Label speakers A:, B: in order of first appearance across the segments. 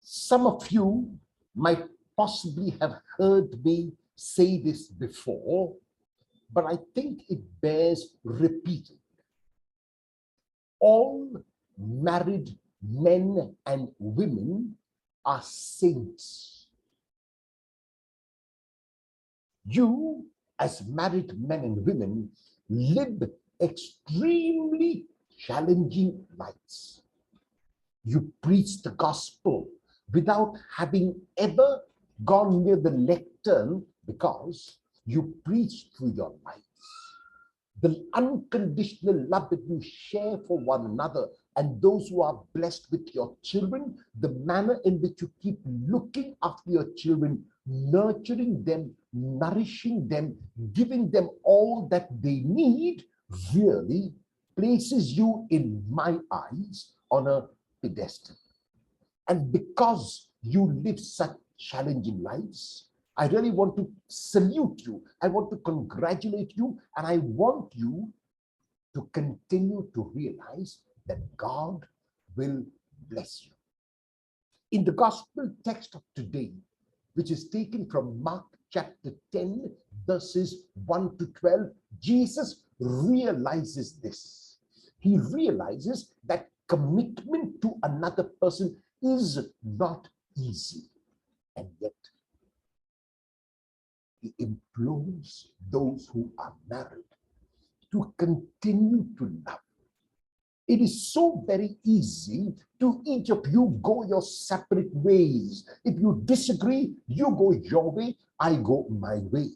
A: Some of you might possibly have heard me say this before, but I think it bears repeating. All married men and women are saints. You, as married men and women, live extremely challenging lives. You preach the gospel without having ever gone near the lectern because you preach through your lives. The unconditional love that you share for one another and those who are blessed with your children, the manner in which you keep looking after your children, nurturing them, nourishing them, giving them all that they need, really places you, in my eyes, on a pedestal. And because you live such challenging lives, I really want to salute you. I want to congratulate you, and I want you to continue to realize that God will bless you. In the gospel text of today, which is taken from Mark chapter 10, verses 1 to 12, Jesus realizes this. He realizes that commitment to another person is not easy, and yet he implores those who are married to continue to love. It is so very easy to each of you go your separate ways. If you disagree, you go your way, I go my way.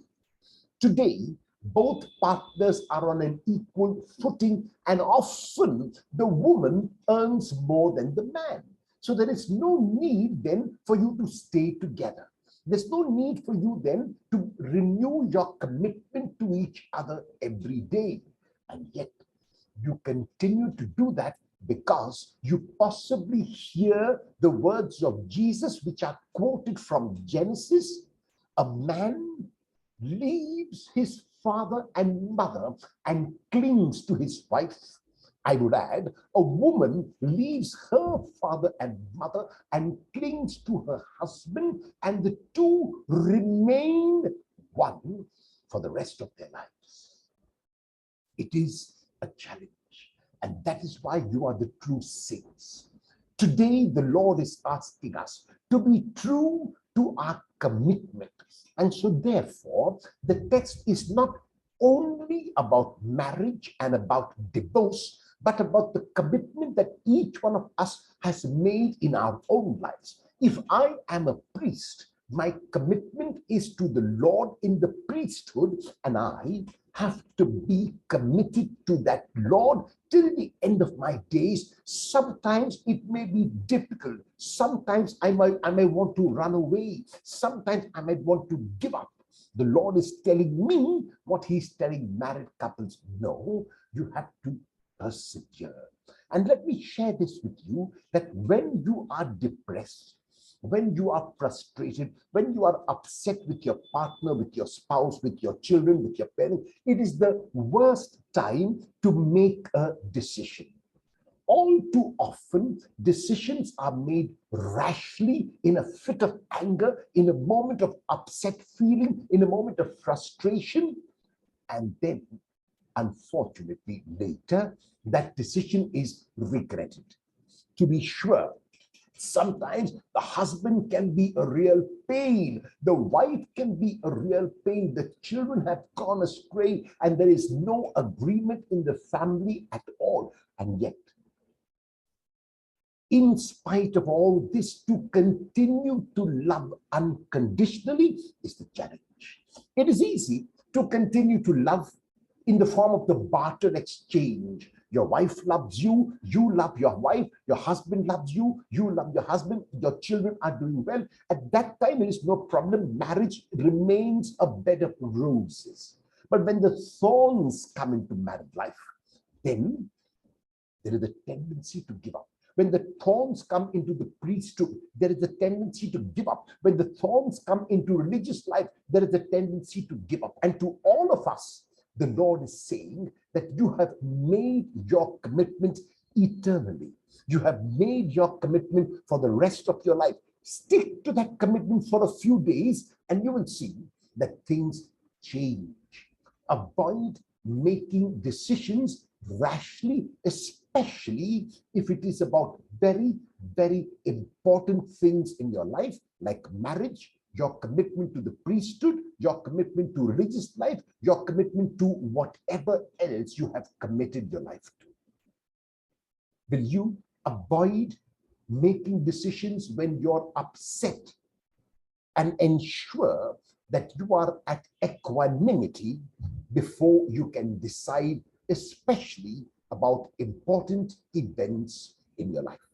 A: Today, both partners are on an equal footing, and often the woman earns more than the man. So there is no need then for you to stay together. There's no need for you then to renew your commitment to each other every day. And yet, you continue to do that because you possibly hear the words of Jesus, which are quoted from Genesis. A man leaves his father and mother and clings to his wife. I would add, a woman leaves her father and mother and clings to her husband, and the two remain one for the rest of their lives. It is a challenge, and that is why you are the true saints. Today, the Lord is asking us to be true to our commitment. And so therefore, the text is not only about marriage and about divorce, but about the commitment that each one of us has made in our own lives. If I am a priest, my commitment is to the Lord in the priesthood, and I have to be committed to that Lord till the end of my days. Sometimes it may be difficult. Sometimes I may want to run away. Sometimes I might want to give up. The Lord is telling me what he's telling married couples. No, you have to persevere. And let me share this with you, that when you are depressed, when you are frustrated, when you are upset with your partner, with your spouse, with your children, with your parents, it is the worst time to make a decision. All too often, decisions are made rashly, in a fit of anger, in a moment of upset feeling, in a moment of frustration, and then, unfortunately, later, that decision is regretted. To be sure, sometimes the husband can be a real pain. The wife can be a real pain. The children have gone astray and there is no agreement in the family at all. And yet, in spite of all this, to continue to love unconditionally is the challenge. It is easy to continue to love in the form of the barter exchange. Your wife loves you, you love your wife, your husband loves you, you love your husband, your children are doing well. At that time, there is no problem. Marriage remains a bed of roses. But when the thorns come into married life, then there is a tendency to give up. When the thorns come into the priesthood, there is a tendency to give up. When the thorns come into religious life, there is a tendency to give up. And to all of us, the Lord is saying that you have made your commitment eternally. You have made your commitment for the rest of your life. Stick to that commitment for a few days and you will see that things change. Avoid making decisions rashly, especially if it is about very, very important things in your life, like marriage, your commitment to the priesthood, your commitment to religious life, your commitment to whatever else you have committed your life to. Will you avoid making decisions when you're upset and ensure that you are at equanimity before you can decide, especially about important events in your life?